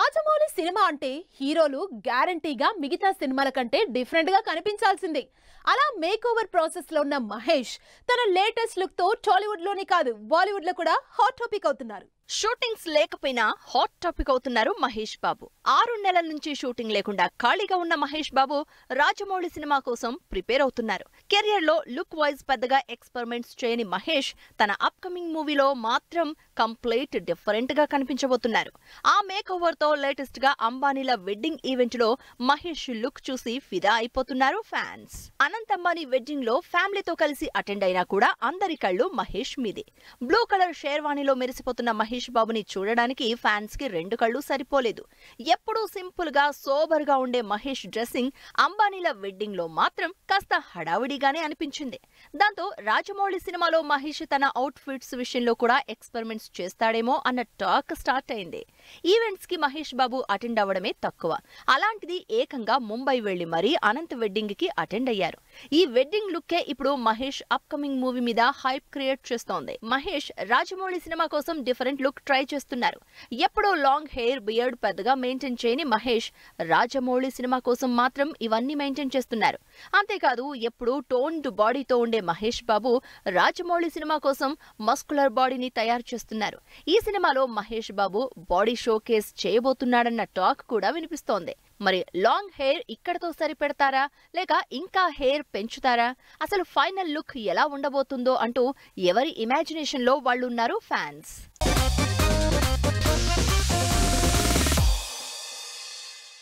Rajamouli cinema అంటే హీరోలు గ్యారంటీగా మిగతా సినిమాల కంటే డిఫరెంట్ గా కనిపించాల్సిందే. అలా మేక్ ఓవర్ ప్రాసెస్ లో ఉన్న మహేష్ తన లేటెస్ట్ లుక్ తో టాలీవుడ్ లోనే కాదు బాలీవుడ్ లో కూడా హాట్ టాపిక్ అవుతున్నారు. షూటింగ్స్ లేకపోయినా హాట్ టాపిక్ అవుతున్నారు మహేష్ బాబు. 6 నెలల నుంచి షూటింగ్ లేకుండా ఖాళీగా ఉన్న మహేష్ బాబు రాజమౌళి సినిమా కోసం ప్రిపేర్ అవుతున్నారు. కెరియర్ లో లుక్ వైజ్ పెద్దగా ఎక్స్పెరిమెంట్స్ చేయని మహేష్ తన అప్కమింగ్ మూవీలో మాత్రం కంప్లీట్ డిఫరెంట్ గా కనిపించబోతున్నారు. ఆ మేక్ ఓవర్ తో లేటెస్ట్ గా అంబానీల వెడ్డింగ్ ఈవెంట్ లో మహేష్ లుక్ చూసి ఫిదా అయిపోతున్నారు ఫ్యాన్స్. అనంత్ అంబానీ వెడ్డింగ్ లో ఫ్యామిలీతో కలిసి అటెండ్ అయినా కూడా అందరి కళ్ళు మహేష్ మీదే. బ్లూ కలర్ షేర్వాణిలో మెరిసిపోతున్న మహేష్ బాబుని చూడడానికి ఫ్యాన్స్ కి 2 కళ్ళు సరిపోలేదు. ఎప్పుడూ సింపుల్ గా సోబర్ గా ఉండే మహేష్ డ్రెస్సింగ్ అంబానీల వెడ్డింగ్ లో మాత్రం కాస్త హడావిడిగానే అనిపించింది. దాంతో రాజమౌళి సినిమాలో మహేష్ తన అవుట్ ఫిట్స్ విషయంలో కూడా ఎక్స్పెరిమెంట్స్ చేస్తాడేమో అన్న టాక్ స్టార్ట్ అయింది. ఈవెంట్స్ కి మహేష్ బాబు అటెండ్ అవ్వడమే తక్కువ. అలాంటిది ఏకంగా ముంబై వెళ్లి మరీ అనంత్ వెడ్డింగ్ కి అటెండ్ అయ్యారు. ఈ వెడ్డింగ్ లుక్కే ఇప్పుడు మహేష్ అప్కమింగ్ మూవీ మీద హైప్ క్రియేట్ చేస్తోంది. మహేష్ రాజమౌళి సినిమా కోసం డిఫరెంట్ లుక్ ట్రై చేస్తున్నారు. ఎప్పుడో లాంగ్ హెయిర్ బియర్డ్ పెద్దగా మెయింటైన్ చేయని మహేష్ రాజమౌళి సినిమా కోసం మాత్రం ఇవన్నీ మెయింటైన్ చేస్తున్నారు. అంతేకాదు ఎప్పుడు టోన్డ్ బాడీతో ఉండే మహేష్ బాబు రాజమౌళి సినిమా కోసం మస్కులర్ బాడీని తయారు చేస్తున్నారు. ఈ సినిమాలో Mahesh Babu body showcase చేయబోతున్నాడన్న talk కూడా వినిపిస్తోంది. మరి లాంగ్ హెయిర్ ఇక్కడతో సరిపెడతారా లేక ఇంకా హెయిర్ పెంచుతారా? అసలు ఫైనల్ లుక్ ఎలా ఉండబోతుందో అంటూ ఎవరి ఇమాజినేషన్ లో వాళ్ళున్నారు ఫ్యాన్స్.